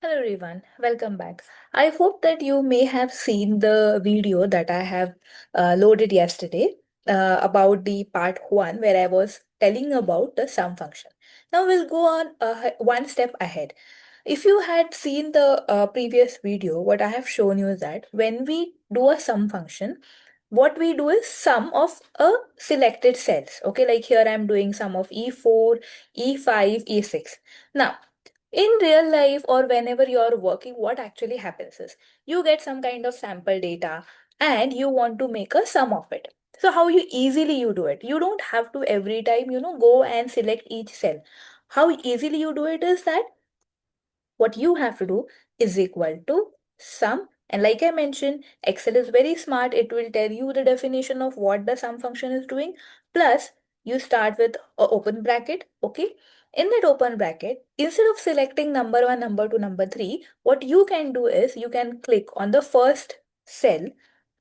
Hello everyone, welcome back. I hope that you may have seen the video that I have loaded yesterday about the part 1 where I was telling about the sum function. Now we'll go on one step ahead. If you had seen the previous video, what I have shown you is that when we do a sum function, what we do is sum of a selected cells. Okay, like here I'm doing sum of E4, E5, E6. Now, in real life or whenever you're working, what actually happens is you get some kind of sample data and you want to make a sum of it. So how you easily you do it? You don't have to every time, go and select each cell. How easily you do it is that what you have to do is equal to sum. And like I mentioned, Excel is very smart. It will tell you the definition of what the sum function is doing. Plus, you start with a open bracket. Okay. In that open bracket, instead of selecting number 1, number 2, number 3, what you can do is you can click on the first cell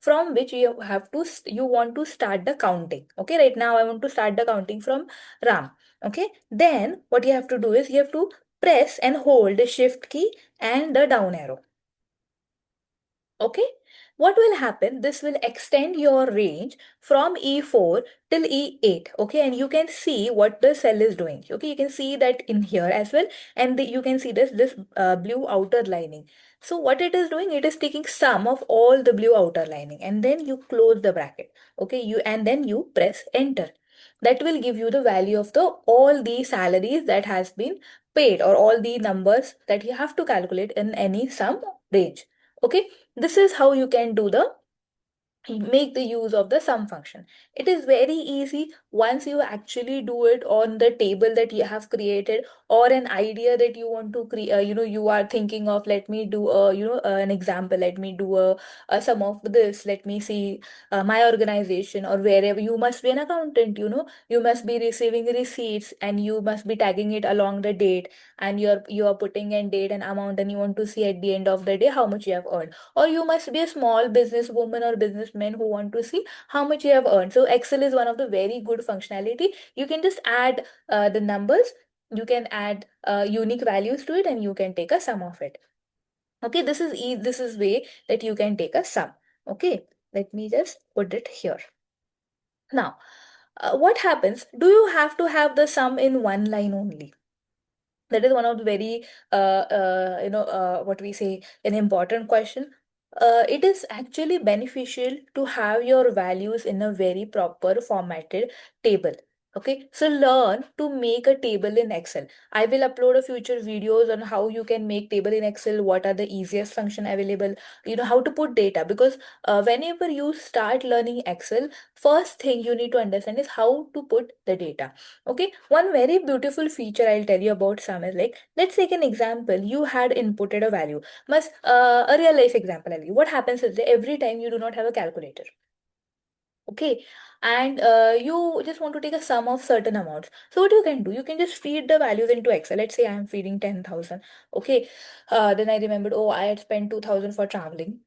from which you want to start the counting. Okay, right now I want to start the counting from Ram. Okay, then what you have to do is you have to press and hold the shift key and the down arrow. Okay, what will happen? This will extend your range from E4 till E8. Okay, and you can see what the cell is doing. Okay, you can see that in here as well, and you can see this blue outer lining. So what it is doing, it is taking sum of all the blue outer lining, and then you close the bracket. Okay, and then you press enter. That will give you the value of the all the salaries that has been paid, or all the numbers that you have to calculate in any sum range. Okay, this is how you can do the make the use of the sum function. It is very easy once you actually do it on the table that you have created, or an idea that you want to create. You are thinking of, let me do an example, let me do a sum of this, let me see my organization, or wherever you must be an accountant. You must be receiving receipts and you must be tagging it along the date, and you are putting in date and amount, and you want to see at the end of the day how much you have earned. Or you must be a small businesswoman or businessman who want to see how much you have earned. So Excel is one of the very good functionality. You can just add the numbers, you can add unique values to it, and you can take a sum of it. Okay, this is way that you can take a sum. Okay, let me just put it here. Now, what happens? Do you have to have the sum in one line only? That is one of the very what we say, an important question. It is actually beneficial to have your values in a very proper formatted table. Okay, so learn to make a table in Excel. I will upload a future videos on how you can make table in Excel, what are the easiest function available, how to put data. Because whenever you start learning Excel, first thing you need to understand is how to put the data. Okay, one very beautiful feature I'll tell you about some is, like, let's take an example. You had inputted a value. Must A real life example I'll give you. What happens is that every time you do not have a calculator. Okay, and you just want to take a sum of certain amounts. So what you can do, you can just feed the values into Excel. Let's say I am feeding 10,000. Okay, then I remembered, oh, I had spent 2,000 for traveling.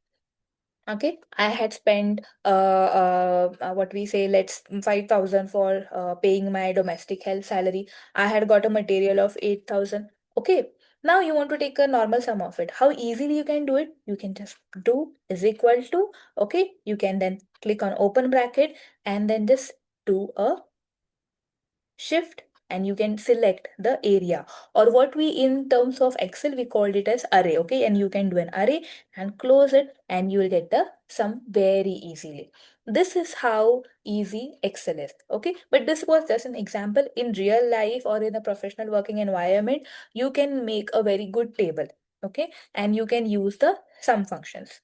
Okay, I had spent what we say, let's 5,000 for paying my domestic health salary. I had got a material of 8,000. Okay, now you want to take a normal sum of it. How easily you can do it? You can just do is equal to, okay, you can then click on open bracket and then just do a shift, and you can select the area, or what we in terms of Excel we called it as array. Okay, and you can do an array and close it, and you will get the sum very easily. This is how easy Excel is. Okay, but this was just an example. In real life or in a professional working environment, you can make a very good table. Okay, and you can use the sum functions.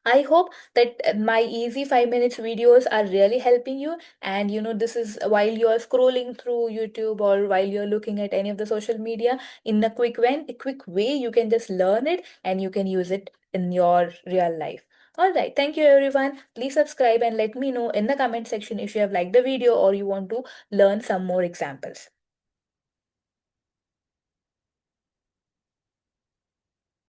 I hope that my easy 5 minutes videos are really helping you. And this is while you are scrolling through YouTube, or while you're looking at any of the social media, in a quick way, you can just learn it and you can use it in your real life. All right. Thank you, everyone. Please subscribe and let me know in the comment section if you have liked the video or you want to learn some more examples.